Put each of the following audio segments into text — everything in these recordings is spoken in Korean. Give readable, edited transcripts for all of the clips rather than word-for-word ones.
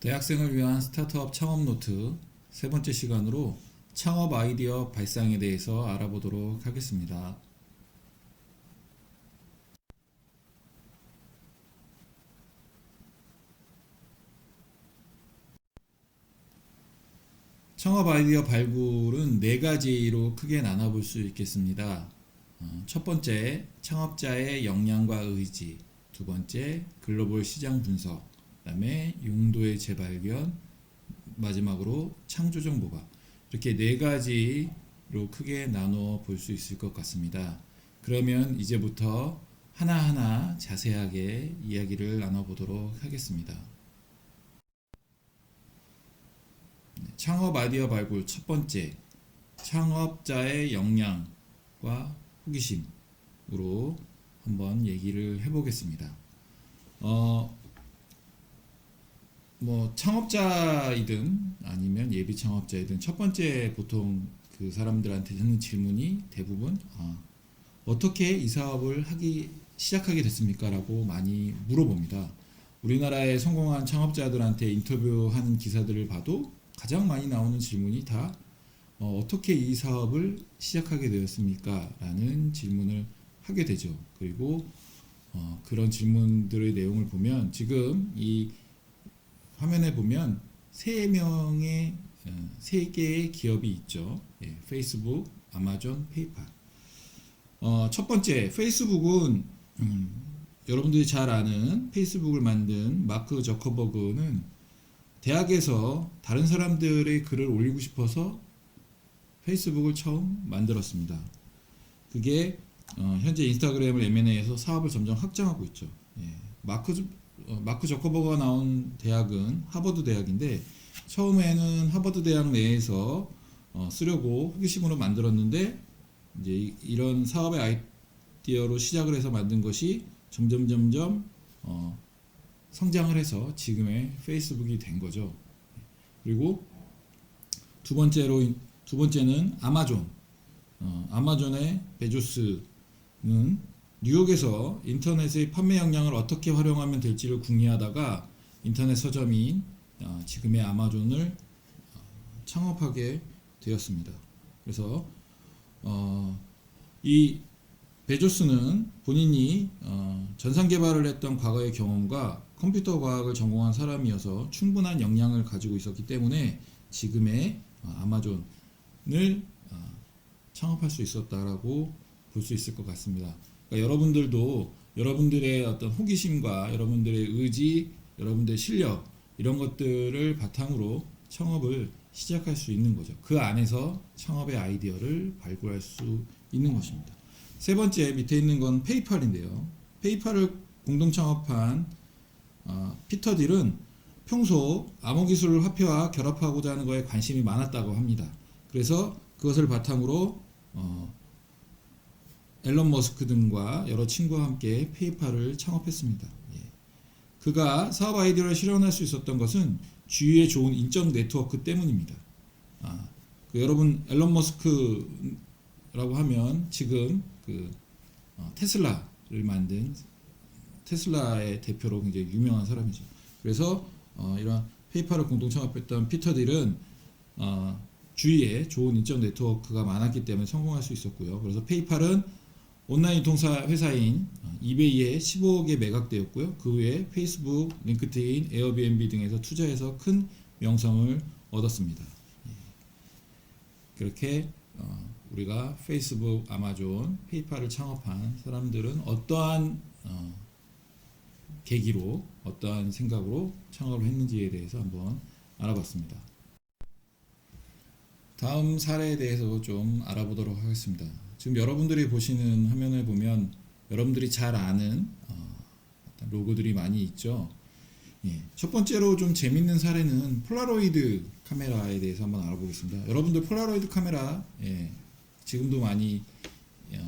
대학생을 위한 스타트업 창업 노트 세 번째 시간으로 창업 아이디어 발상에 대해서 알아보도록 하겠습니다. 창업 아이디어 발굴은 네 가지로 크게 나눠볼 수 있겠습니다. 첫 번째, 창업자의 역량과 의지. 두 번째, 글로벌 시장 분석. 그다음에 용도의 재발견. 마지막으로 창조적 모각. 이렇게 네 가지로 크게 나눠 볼 수 있을 것 같습니다. 그러면 이제부터 하나하나 자세하게 이야기를 나눠보도록 하겠습니다. 창업 아이디어 발굴 첫 번째, 창업자의 역량과 호기심으로 한번 얘기를 해보겠습니다. 창업자이든 아니면 예비 창업자이든 첫 번째 보통 그 사람들한테 하는 질문이 대부분 어떻게 이 사업을 시작하게 됐습니까? 라고 많이 물어봅니다. 우리나라의 성공한 창업자들한테 인터뷰한 기사들을 봐도 가장 많이 나오는 질문이 다 어떻게 이 사업을 시작하게 되었습니까? 라는 질문을 하게 되죠. 그리고 그런 질문들의 내용을 보면 지금 이 화면에 보면 세 개의 기업이 있죠. 페이스북, 아마존, 페이팔. 첫 번째, 페이스북은 여러분들이 잘 아는 페이스북을 만든 마크 저커버그는 대학에서 다른 사람들의 글을 올리고 싶어서 페이스북을 처음 만들었습니다. 그게 현재 인스타그램을 M&A해서 사업을 점점 확장하고 있죠. 마크 저커버그가 나온 대학은 하버드 대학인데 처음에는 하버드 대학 내에서 쓰려고 호기심으로 만들었는데 이제 이런 사업의 아이디어로 시작을 해서 만든 것이 점점 성장을 해서 지금의 페이스북이 된 거죠. 그리고 두 번째는 아마존. 아마존의 베조스는 뉴욕에서 인터넷의 판매 역량을 어떻게 활용하면 될지를 궁리하다가 인터넷 서점인 지금의 아마존을 창업하게 되었습니다. 그래서 이 베조스는 본인이 전산 개발을 했던 과거의 경험과 컴퓨터 과학을 전공한 사람이어서 충분한 역량을 가지고 있었기 때문에 지금의 아마존을 창업할 수 있었다라고 볼 수 있을 것 같습니다. 그러니까 여러분들도 여러분들의 어떤 호기심과 여러분들의 의지, 여러분들의 실력 이런 것들을 바탕으로 창업을 시작할 수 있는 거죠. 그 안에서 창업의 아이디어를 발굴할 수 있는 것입니다. 세 번째 밑에 있는 건 페이팔인데요. 페이팔을 공동 창업한 피터 딜은 평소 암호기술 화폐와 결합하고자 하는 것에 관심이 많았다고 합니다. 그래서 그것을 바탕으로 앨런 머스크 등과 여러 친구와 함께 페이팔을 창업했습니다. 그가 사업 아이디어를 실현할 수 있었던 것은 주위에 좋은 인적 네트워크 때문입니다. 여러분 앨런 머스크라고 하면 지금 테슬라를 만든 테슬라의 대표로 굉장히 유명한 사람이죠. 그래서 이런 페이팔을 공동 창업했던 피터 딜은 주위에 좋은 인적 네트워크가 많았기 때문에 성공할 수 있었고요. 그래서 페이팔은 온라인 이동사 회사인 이베이에 15억에 매각되었고요. 그 후에 페이스북, 링크드인, 에어비앤비 등에서 투자해서 큰 명성을 얻었습니다. 그렇게 우리가 페이스북, 아마존, 페이팔을 창업한 사람들은 어떠한 계기로 어떠한 생각으로 창업을 했는지에 대해서 한번 알아봤습니다. 다음 사례에 대해서 좀 알아보도록 하겠습니다. 지금 여러분들이 보시는 화면을 보면 여러분들이 잘 아는 로고들이 많이 있죠. 첫 번째로 좀 재밌는 사례는 폴라로이드 카메라에 대해서 한번 알아보겠습니다. 여러분들 폴라로이드 카메라 지금도 많이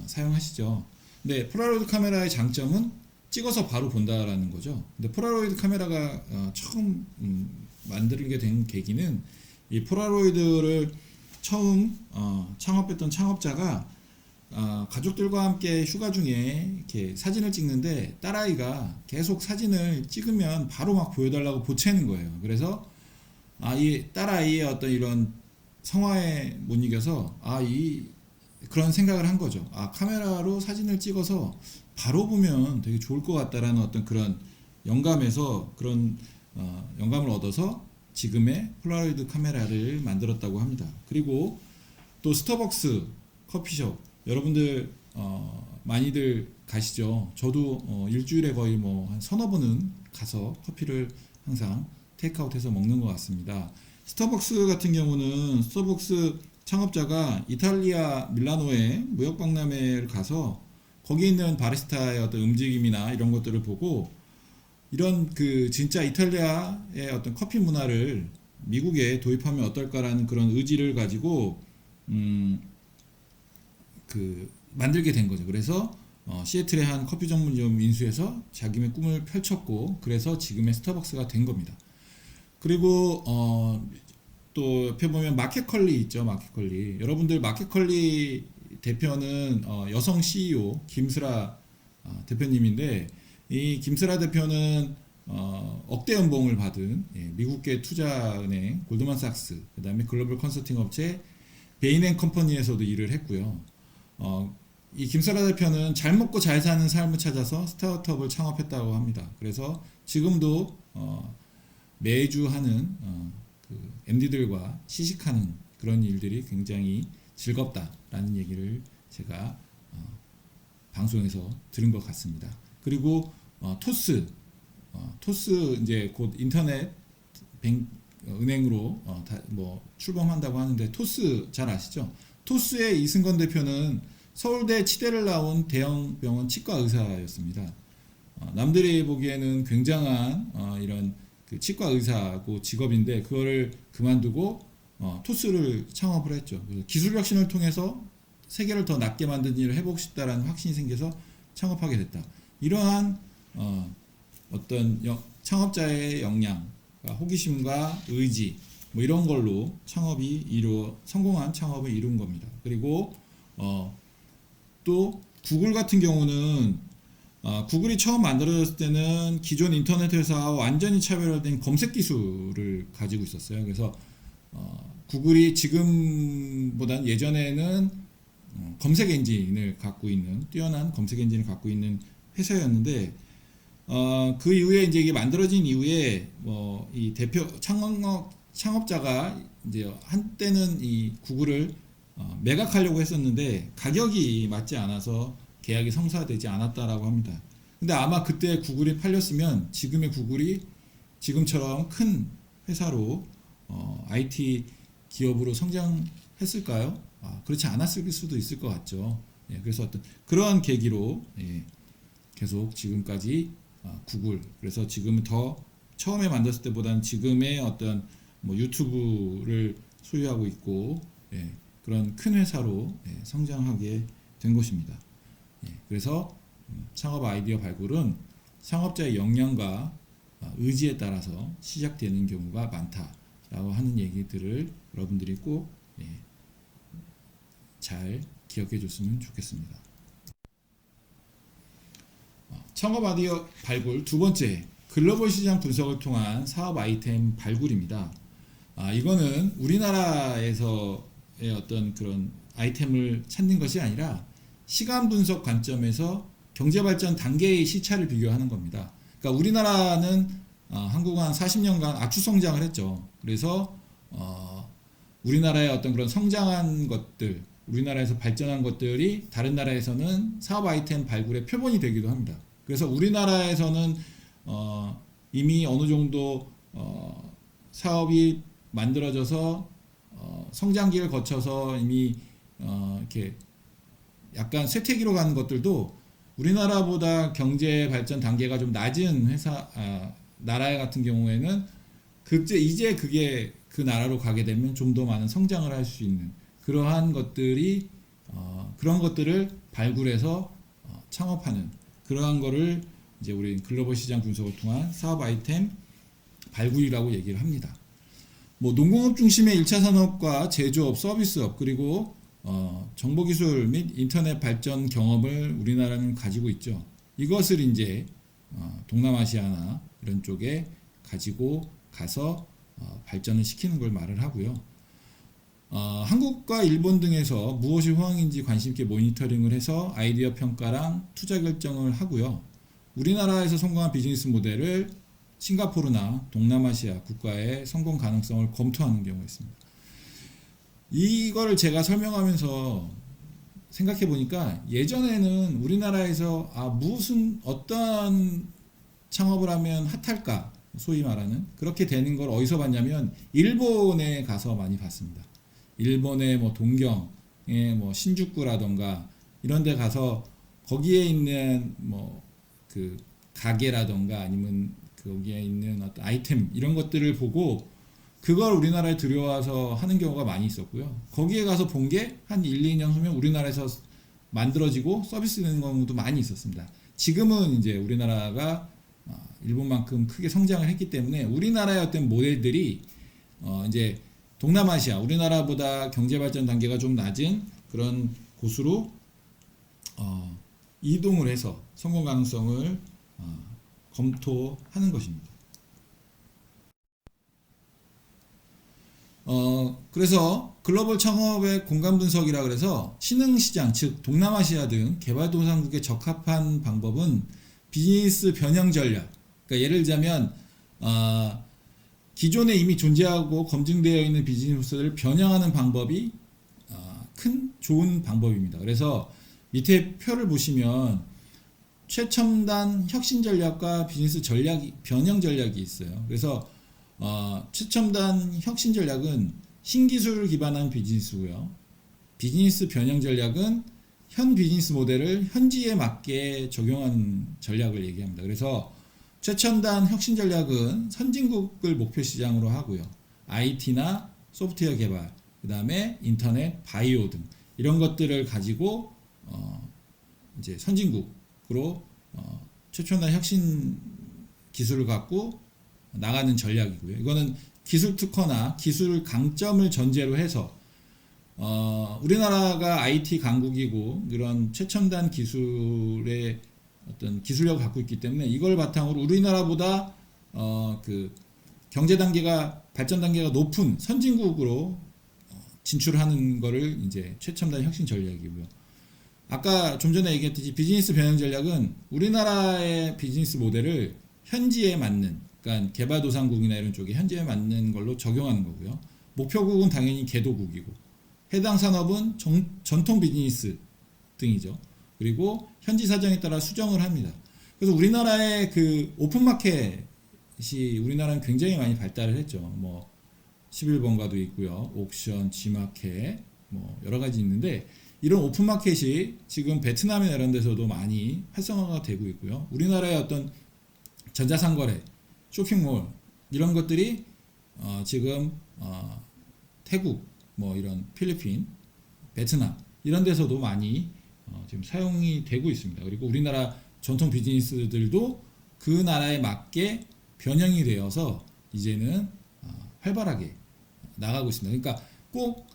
사용하시죠. 근데 폴라로이드 카메라의 장점은 찍어서 바로 본다라는 거죠. 근데 폴라로이드 카메라가 처음 만들게 된 계기는 이 폴라로이드를 처음 창업했던 창업자가 가족들과 함께 휴가 중에 이렇게 사진을 찍는데 딸아이가 계속 사진을 찍으면 바로 막 보여달라고 보채는 거예요. 그래서 이 딸아이의 어떤 이런 성화에 못 이겨서 그런 생각을 한 거죠. 카메라로 사진을 찍어서 바로 보면 되게 좋을 것 같다라는 어떤 그런 영감에서 그런 영감을 얻어서 지금의 폴라로이드 카메라를 만들었다고 합니다. 그리고 또 스타벅스 커피숍 여러분들 많이들 가시죠. 저도 일주일에 거의 뭐 한 서너 번은 가서 커피를 항상 테이크아웃해서 먹는 것 같습니다. 스타벅스 같은 경우는 스타벅스 창업자가 이탈리아 밀라노에 무역박람회를 가서 거기 있는 바리스타의 어떤 움직임이나 이런 것들을 보고 이런 그 진짜 이탈리아의 어떤 커피 문화를 미국에 도입하면 어떨까라는 그런 의지를 가지고 만들게 된 거죠. 그래서 시애틀의 한 커피 전문점 인수해서 자기의 꿈을 펼쳤고 그래서 지금의 스타벅스가 된 겁니다. 그리고 또 옆에 보면 마켓컬리 있죠. 마켓컬리. 여러분들 마켓컬리 대표는 여성 CEO 김슬아 대표님인데 이 김슬아 대표는 억대 연봉을 받은 미국계 투자은행 골드만삭스 그다음에 글로벌 컨설팅 업체 베인앤컴퍼니에서도 일을 했고요. 이 김슬아 대표는 잘 먹고 잘 사는 삶을 찾아서 스타트업을 창업했다고 합니다. 그래서 지금도 매주 하는 그 MD들과 시식하는 그런 일들이 굉장히 즐겁다라는 얘기를 제가 방송에서 들은 것 같습니다. 그리고 토스 이제 곧 인터넷 은행으로 출범한다고 하는데 토스 잘 아시죠? 토스의 이승건 대표는 서울대 치대를 나온 대형 병원 치과 의사였습니다. 남들이 보기에는 굉장한 이런 그 치과 의사고 직업인데 그거를 그만두고 토스를 창업을 했죠. 그래서 기술 혁신을 통해서 세계를 더 낫게 만든 일을 해보고 싶다라는 확신이 생겨서 창업하게 됐다. 이러한 어떤 창업자의 역량, 호기심과 의지 뭐 이런 걸로 성공한 창업을 이룬 겁니다. 그리고 또 구글 같은 경우는 구글이 처음 만들어졌을 때는 기존 인터넷 회사와 완전히 차별화된 검색 기술을 가지고 있었어요. 그래서 구글이 지금보다는 예전에는 검색 엔진을 갖고 있는 뛰어난 검색 엔진을 갖고 있는 회사였는데 그 이후에 이제 이게 만들어진 이후에 이 대표 창업자가 이제 한때는 이 구글을 매각하려고 했었는데 가격이 맞지 않아서 계약이 성사되지 않았다라고 합니다. 근데 아마 그때 구글이 팔렸으면 지금의 구글이 지금처럼 큰 회사로 IT 기업으로 성장했을까요? 그렇지 않았을 수도 있을 것 같죠. 그래서 어떤 그러한 계기로 계속 지금까지 구글 그래서 지금은 더 처음에 만들었을 때보다는 지금의 어떤 유튜브를 소유하고 있고 그런 큰 회사로 성장하게 된 것입니다. 그래서 창업 아이디어 발굴은 창업자의 역량과 의지에 따라서 시작되는 경우가 많다라고 하는 얘기들을 여러분들이 꼭 잘 기억해 줬으면 좋겠습니다. 창업 아이디어 발굴 두 번째, 글로벌 시장 분석을 통한 사업 아이템 발굴입니다. 이거는 우리나라에서의 어떤 그런 아이템을 찾는 것이 아니라 시간 분석 관점에서 경제 발전 단계의 시차를 비교하는 겁니다. 그러니까 우리나라는 한국은 한 40년간 압축 성장을 했죠. 그래서 우리나라의 어떤 그런 성장한 것들, 우리나라에서 발전한 것들이 다른 나라에서는 사업 아이템 발굴의 표본이 되기도 합니다. 그래서 우리나라에서는 이미 어느 정도 사업이 만들어져서 성장기를 거쳐서 이미 이렇게 약간 쇠퇴기로 가는 것들도 우리나라보다 경제 발전 단계가 좀 낮은 나라 같은 경우에는 이제 그게 그 나라로 가게 되면 좀 더 많은 성장을 할 수 있는 그러한 것들이 그런 것들을 발굴해서 창업하는 그러한 거를 이제 우리 글로벌 시장 분석을 통한 사업 아이템 발굴이라고 얘기를 합니다. 농공업 중심의 1차 산업과 제조업, 서비스업 그리고 정보기술 및 인터넷 발전 경험을 우리나라는 가지고 있죠. 이것을 이제 동남아시아나 이런 쪽에 가지고 가서 발전을 시키는 걸 말을 하고요. 한국과 일본 등에서 무엇이 호황인지 관심 있게 모니터링을 해서 아이디어 평가랑 투자 결정을 하고요. 우리나라에서 성공한 비즈니스 모델을 싱가포르나 동남아시아 국가의 성공 가능성을 검토하는 경우가 있습니다. 이거를 제가 설명하면서 생각해 보니까 예전에는 우리나라에서 무슨 어떤 창업을 하면 핫할까 소위 말하는 그렇게 되는 걸 어디서 봤냐면 일본에 가서 많이 봤습니다. 일본의 뭐 동경의 뭐 신주쿠라던가 이런 데 가서 거기에 있는 뭐 그 가게라던가 아니면 거기에 있는 어떤 아이템 이런 것들을 보고 그걸 우리나라에 들여와서 하는 경우가 많이 있었고요. 거기에 가서 본 게 한 1, 2년 후면 우리나라에서 만들어지고 서비스되는 경우도 많이 있었습니다. 지금은 이제 우리나라가 일본만큼 크게 성장을 했기 때문에 우리나라의 어떤 모델들이 이제 동남아시아, 우리나라보다 경제발전 단계가 좀 낮은 그런 곳으로 이동을 해서 성공 가능성을 검토하는 것입니다. 그래서 글로벌 창업의 공간 분석이라 그래서 신흥시장, 즉 동남아시아 등 개발도상국에 적합한 방법은 비즈니스 변형 전략. 그러니까 예를 들자면 기존에 이미 존재하고 검증되어 있는 비즈니스를 변형하는 방법이 큰 좋은 방법입니다. 그래서 밑에 표를 보시면 최첨단 혁신 전략과 비즈니스 변형 전략이 있어요. 그래서 최첨단 혁신 전략은 신기술을 기반한 비즈니스고요. 비즈니스 변형 전략은 현 비즈니스 모델을 현지에 맞게 적용하는 전략을 얘기합니다. 그래서 최첨단 혁신 전략은 선진국을 목표 시장으로 하고요. IT나 소프트웨어 개발, 그 다음에 인터넷, 바이오 등 이런 것들을 가지고 이제 선진국으로 최첨단 혁신 기술을 갖고 나가는 전략이고요. 이거는 기술 특허나 기술 강점을 전제로 해서 우리나라가 IT 강국이고 이런 최첨단 기술의 어떤 기술력을 갖고 있기 때문에 이걸 바탕으로 우리나라보다 그 경제 단계가 발전 단계가 높은 선진국으로 진출하는 거를 이제 최첨단 혁신 전략이고요. 아까 좀 전에 얘기했듯이 비즈니스 변형 전략은 우리나라의 비즈니스 모델을 현지에 맞는, 그러니까 개발도상국이나 이런 쪽에 현지에 맞는 걸로 적용하는 거고요. 목표국은 당연히 개도국이고 해당 산업은 전통 비즈니스 등이죠. 그리고 현지 사정에 따라 수정을 합니다. 그래서 우리나라의 그 오픈마켓이 우리나라는 굉장히 많이 발달을 했죠. 뭐 11번가도 있고요. 옥션, G마켓 뭐 여러 가지 있는데 이런 오픈마켓이 지금 베트남이나 이런 데서도 많이 활성화가 되고 있고요. 우리나라의 어떤 전자상거래, 쇼핑몰 이런 것들이 지금 태국, 뭐 이런 필리핀, 베트남 이런 데서도 많이 지금 사용이 되고 있습니다. 그리고 우리나라 전통 비즈니스들도 그 나라에 맞게 변형이 되어서 이제는 활발하게 나가고 있습니다. 그러니까 꼭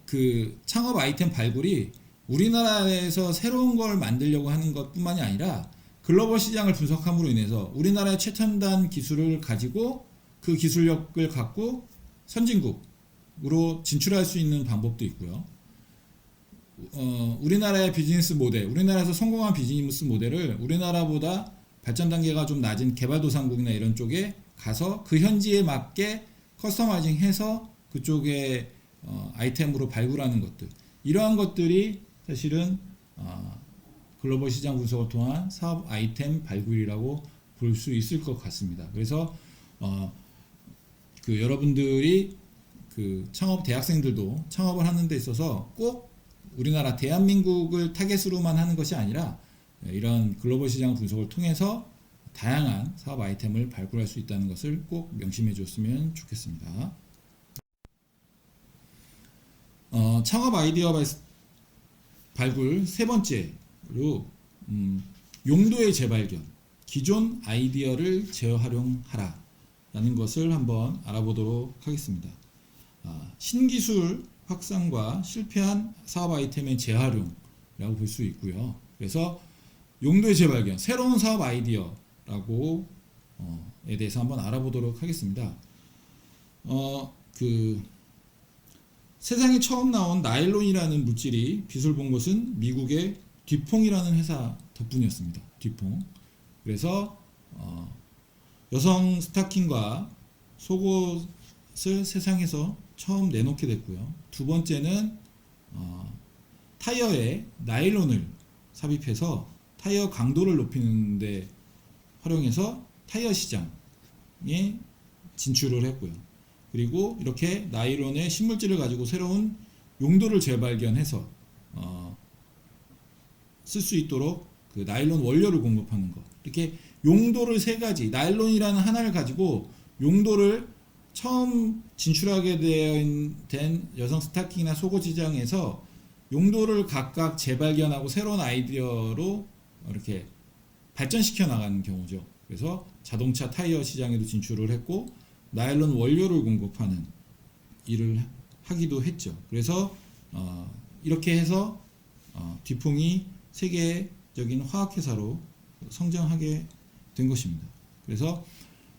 그 창업 아이템 발굴이 우리나라에서 새로운 걸 만들려고 하는 것뿐만이 아니라 글로벌 시장을 분석함으로 인해서 우리나라의 최첨단 기술을 가지고 그 기술력을 갖고 선진국으로 진출할 수 있는 방법도 있고요. 우리나라의 비즈니스 모델, 우리나라에서 성공한 비즈니스 모델을 우리나라보다 발전 단계가 좀 낮은 개발도상국이나 이런 쪽에 가서 그 현지에 맞게 커스터마이징해서 그쪽에 아이템으로 발굴하는 것들, 이러한 것들이 사실은 글로벌 시장 분석을 통한 사업 아이템 발굴이라고 볼 수 있을 것 같습니다. 그래서 그 여러분들이 그 창업 대학생들도 창업을 하는 데 있어서 꼭 우리나라 대한민국을 타겟으로만 하는 것이 아니라 이런 글로벌 시장 분석을 통해서 다양한 사업 아이템을 발굴할 수 있다는 것을 꼭 명심해 줬으면 좋겠습니다. 창업 아이디어 발굴 세 번째로 용도의 재발견, 기존 아이디어를 재활용하라 라는 것을 한번 알아보도록 하겠습니다. 신기술 확산과 실패한 사업 아이템의 재활용이라고 볼 수 있고요. 그래서 용도의 재발견, 새로운 사업 아이디어라고 에 대해서 한번 알아보도록 하겠습니다. 세상에 처음 나온 나일론이라는 물질이 빛을 본 것은 미국의 듀퐁이라는 회사 덕분이었습니다. 듀퐁. 그래서 여성 스타킹과 속옷을 세상에서 처음 내놓게 됐고요. 두 번째는 타이어에 나일론을 삽입해서 타이어 강도를 높이는 데 활용해서 타이어 시장에 진출을 했고요. 그리고 이렇게 나일론의 신물질을 가지고 새로운 용도를 재발견해서 쓸 수 있도록 그 나일론 원료를 공급하는 것. 이렇게 용도를 세 가지, 나일론이라는 하나를 가지고 용도를 처음 진출하게 된 여성 스타킹이나 속옷 시장에서 용도를 각각 재발견하고 새로운 아이디어로 이렇게 발전시켜 나가는 경우죠. 그래서 자동차 타이어 시장에도 진출을 했고 나일론 원료를 공급하는 일을 하기도 했죠. 그래서 이렇게 해서 듀퐁이 세계적인 화학회사로 성장하게 된 것입니다. 그래서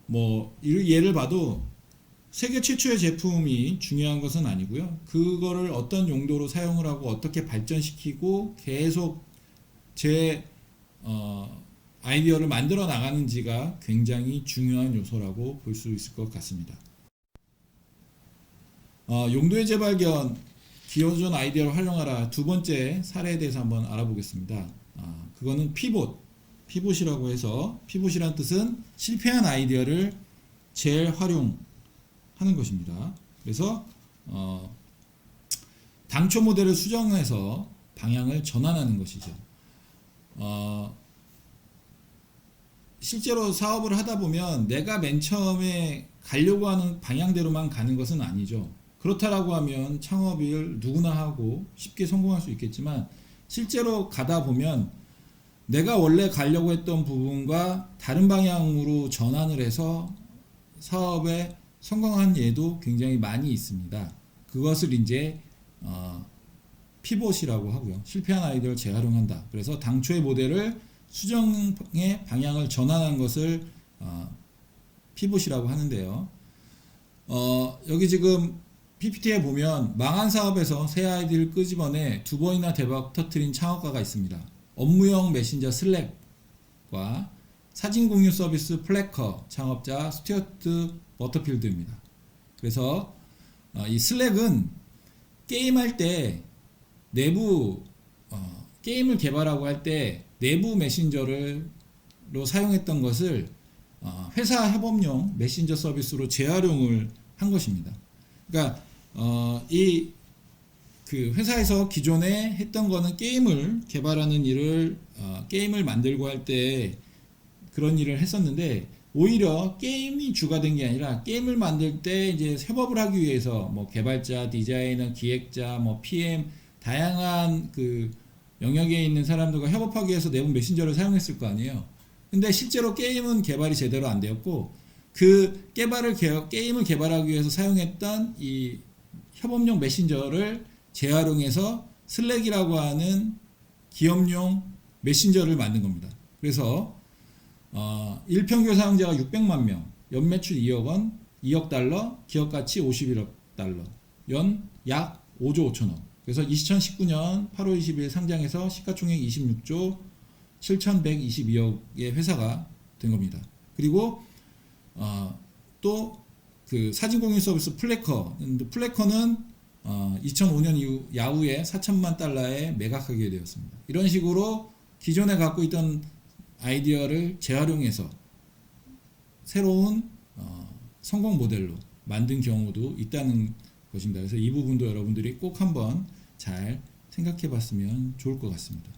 뭐 예를 봐도 세계 최초의 제품이 중요한 것은 아니고요. 그거를 어떤 용도로 사용을 하고 어떻게 발전시키고 계속 제 아이디어를 만들어 나가는지가 굉장히 중요한 요소라고 볼 수 있을 것 같습니다. 용도의 재발견, 기존 아이디어를 활용하라 두 번째 사례에 대해서 한번 알아보겠습니다. 그거는 피봇이라고 해서 피봇이란 뜻은 실패한 아이디어를 재활용하는 것입니다. 그래서 당초 모델을 수정해서 방향을 전환하는 것이죠. 실제로 사업을 하다 보면 내가 맨 처음에 가려고 하는 방향대로만 가는 것은 아니죠. 그렇다라고 하면 창업을 누구나 하고 쉽게 성공할 수 있겠지만 실제로 가다 보면 내가 원래 가려고 했던 부분과 다른 방향으로 전환을 해서 사업에 성공한 예도 굉장히 많이 있습니다. 그것을 이제 피봇이라고 하고요. 실패한 아이디어를 재활용한다. 그래서 당초의 모델을 수정의 방향을 전환한 것을 피봇이라고 하는데요. 여기 지금 PPT에 보면 망한 사업에서 새 아이디어를 끄집어내 두 번이나 대박 터뜨린 창업가가 있습니다. 업무용 메신저 슬랙과 사진 공유 서비스 플래커 창업자 스튜어트 버터필드입니다. 그래서 이 슬랙은 게임할 때 내부 게임을 개발하고 할 때 내부 메신저로 사용했던 것을 회사 협업용 메신저 서비스로 재활용을 한 것입니다. 그러니까 그 회사에서 기존에 했던 거는 게임을 개발하는 일을 게임을 만들고 할 때 그런 일을 했었는데 오히려 게임이 주가 된 게 아니라 게임을 만들 때 이제 협업을 하기 위해서 뭐 개발자, 디자이너, 기획자, 뭐 PM 다양한 그 영역에 있는 사람들과 협업하기 위해서 내부 메신저를 사용했을 거 아니에요. 근데 실제로 게임은 개발이 제대로 안 되었고 그 게임을 개발하기 위해서 사용했던 이 협업용 메신저를 재활용해서 슬랙이라고 하는 기업용 메신저를 만든 겁니다. 그래서 일평균 사용자가 600만 명, 연매출 2억 원, 2억 달러, 기업가치 51억 달러, 연 약 5조 5천억. 그래서 2019년 8월 20일 상장해서 시가총액 26조 7,122억의 회사가 된 겁니다. 그리고 또 그 사진 공유 서비스 플래커는 2005년 이후 야후에 4천만 달러에 매각하게 되었습니다. 이런 식으로 기존에 갖고 있던 아이디어를 재활용해서 새로운 성공 모델로 만든 경우도 있다는 것입니다. 그래서 이 부분도 여러분들이 꼭 한번 잘 생각해 봤으면 좋을 것 같습니다.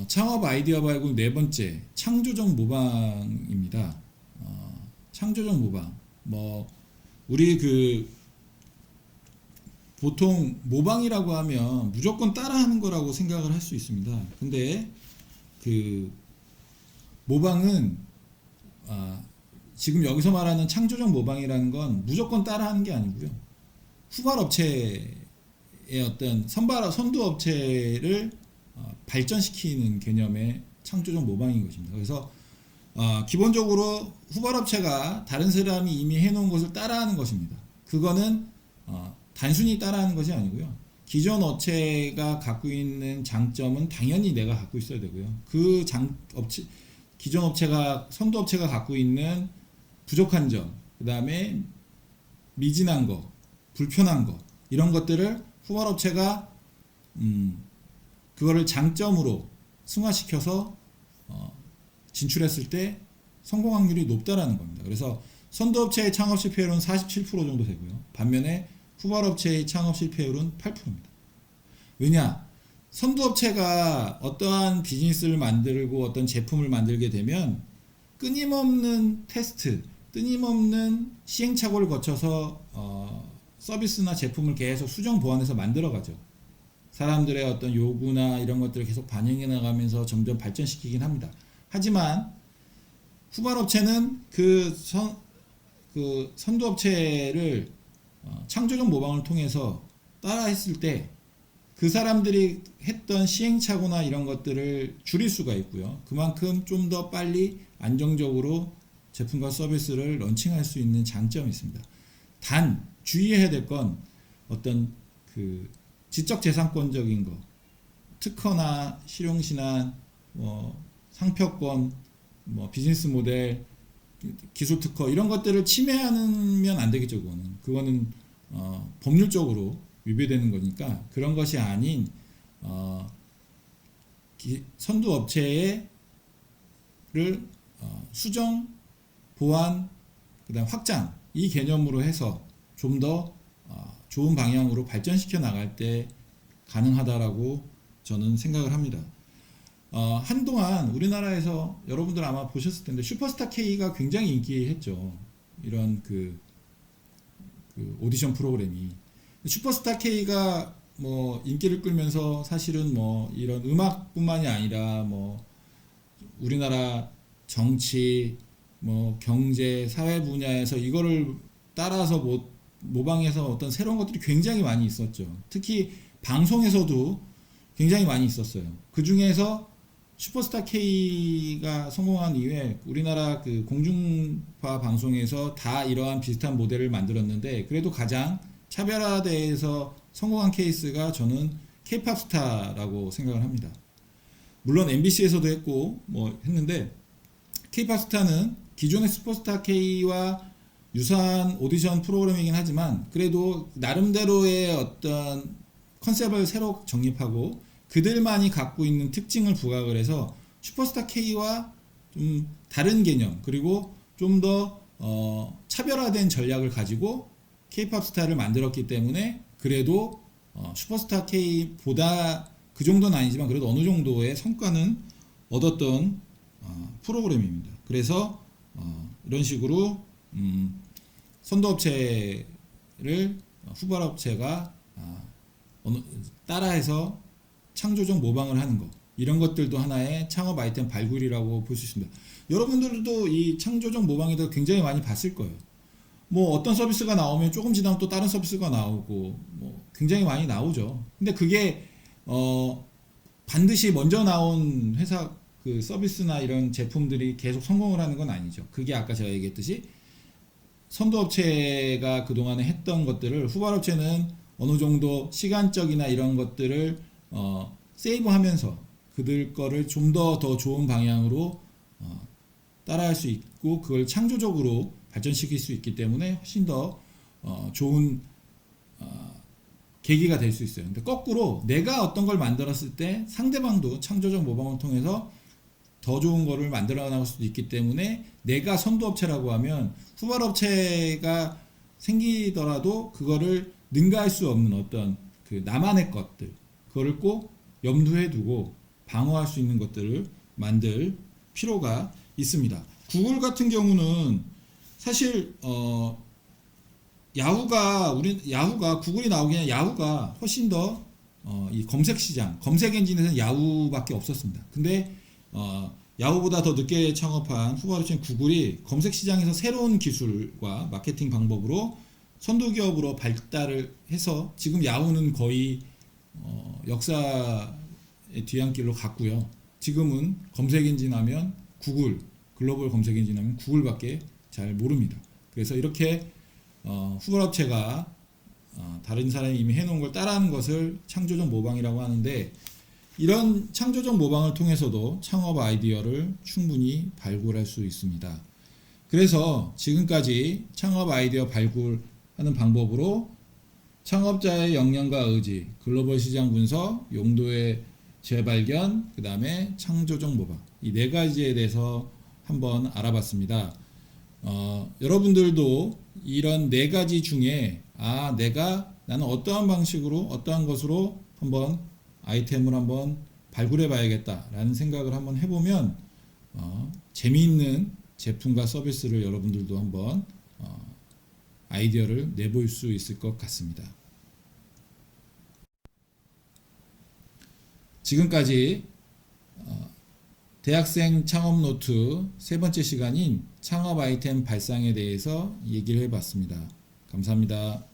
창업 아이디어 발굴 네 번째, 창조적 모방입니다. 창조적 모방. 우리 보통 모방이라고 하면 무조건 따라하는 거라고 생각을 할 수 있습니다. 근데 모방은 지금 여기서 말하는 창조적 모방이라는 건 무조건 따라하는 게 아니고요. 후발업체의 어떤 선두업체를 발전시키는 개념의 창조적 모방인 것입니다. 그래서 기본적으로 후발업체가 다른 사람이 이미 해놓은 것을 따라하는 것입니다. 그거는 단순히 따라하는 것이 아니고요. 기존 업체가 갖고 있는 장점은 당연히 내가 갖고 있어야 되고요. 기존 선두업체가 갖고 있는 부족한 점, 그 다음에 미진한 거, 불편한 거, 이런 것들을 후발업체가 그거를 장점으로 승화시켜서 진출했을 때 성공 확률이 높다라는 겁니다. 그래서 선두업체의 창업 실패율은 47% 정도 되고요. 반면에 후발업체의 창업 실패율은 8%입니다. 왜냐? 선두업체가 어떠한 비즈니스를 만들고 어떤 제품을 만들게 되면 끊임없는 테스트, 끊임없는 시행착오를 거쳐서 서비스나 제품을 계속 수정 보완해서 만들어가죠. 사람들의 어떤 요구나 이런 것들을 계속 반영해 나가면서 점점 발전시키긴 합니다. 하지만 후발업체는 그 선두업체를 창조적 모방을 통해서 따라했을 때 그 사람들이 했던 시행착오나 이런 것들을 줄일 수가 있고요. 그만큼 좀 더 빨리 안정적으로 제품과 서비스를 런칭할 수 있는 장점이 있습니다. 단 주의해야 될 건 어떤 그 지적재산권적인 거, 특허나 실용신안, 상표권, 비즈니스 모델, 기술 특허 이런 것들을 침해하면 안 되겠죠. 그거는 법률적으로 위배되는 거니까 그런 것이 아닌 선두 업체를 수정, 보완, 그다음 확장 이 개념으로 해서 좀 더 좋은 방향으로 발전시켜 나갈 때 가능하다라고 저는 생각을 합니다. 한동안 우리나라에서 여러분들 아마 보셨을 텐데 슈퍼스타 K가 굉장히 인기했죠. 이런 그 오디션 프로그램이 슈퍼스타 K가 인기를 끌면서 사실은 이런 음악뿐만이 아니라 우리나라 정치, 경제, 사회 분야에서 이거를 따라서 모방해서 어떤 새로운 것들이 굉장히 많이 있었죠. 특히 방송에서도 굉장히 많이 있었어요. 그 중에서 슈퍼스타 K가 성공한 이후에 우리나라 그 공중파 방송에서 다 이러한 비슷한 모델을 만들었는데 그래도 가장 차별화돼서 성공한 케이스가 저는 K-팝 스타라고 생각을 합니다. 물론 MBC에서도 했고 했는데 K-팝 스타는 기존의 슈퍼스타 K와 유사한 오디션 프로그램이긴 하지만 그래도 나름대로의 어떤 컨셉을 새로 정립하고 그들만이 갖고 있는 특징을 부각을 해서 슈퍼스타 K와 좀 다른 개념 그리고 좀 더 차별화된 전략을 가지고 K-팝 스타를 만들었기 때문에 그래도 슈퍼스타 K보다 그 정도는 아니지만 그래도 어느 정도의 성과는 얻었던 프로그램입니다. 그래서 이런 식으로 선도업체를 후발업체가 따라해서 창조적 모방을 하는 것 이런 것들도 하나의 창업 아이템 발굴이라고 볼 수 있습니다. 여러분들도 이 창조적 모방에 대해서 굉장히 많이 봤을 거예요. 어떤 서비스가 나오면 조금 지나면 또 다른 서비스가 나오고 굉장히 많이 나오죠. 근데 그게 반드시 먼저 나온 회사 그 서비스나 이런 제품들이 계속 성공을 하는 건 아니죠. 그게 아까 제가 얘기했듯이 선두업체가 그동안에 했던 것들을 후발업체는 어느 정도 시간적이나 이런 것들을 세이브하면서 그들 거를 좀 더 좋은 방향으로 따라할 수 있고 그걸 창조적으로 발전시킬 수 있기 때문에 훨씬 더 좋은 계기가 될 수 있어요. 근데 거꾸로 내가 어떤 걸 만들었을 때 상대방도 창조적 모방을 통해서 더 좋은 거를 만들어 나갈 수도 있기 때문에 내가 선두업체라고 하면 후발업체가 생기더라도 그거를 능가할 수 없는 어떤 그 나만의 것들 그거를 꼭 염두에 두고 방어할 수 있는 것들을 만들 필요가 있습니다. 구글 같은 경우는 사실 야후가 구글이 나오기 전에 야후가 훨씬 더 이 검색 시장, 검색 엔진에서는 야후밖에 없었습니다. 근데 야후보다 더 늦게 창업한 후발업체인 구글이 검색 시장에서 새로운 기술과 마케팅 방법으로 선도 기업으로 발달을 해서 지금 야후는 거의 역사의 뒤안길로 갔고요. 지금은 검색 엔진 하면 구글, 글로벌 검색 엔진 하면 구글밖에 잘 모릅니다. 그래서 이렇게 후발업체가 다른 사람이 이미 해놓은 걸 따라하는 것을 창조적 모방이라고 하는데, 이런 창조적 모방을 통해서도 창업 아이디어를 충분히 발굴할 수 있습니다. 그래서 지금까지 창업 아이디어 발굴하는 방법으로 창업자의 역량과 의지, 글로벌 시장 분석, 용도의 재발견, 그 다음에 창조적 모방, 이 네 가지에 대해서 한번 알아봤습니다. 여러분들도 이런 네 가지 중에 나는 어떠한 방식으로 어떠한 것으로 한번 아이템을 한번 발굴해 봐야겠다라는 생각을 한번 해보면 재미있는 제품과 서비스를 여러분들도 한번 아이디어를 내볼 수 있을 것 같습니다. 지금까지 대학생 창업 노트 세 번째 시간인 창업 아이템 발상에 대해서 얘기를 해봤습니다. 감사합니다.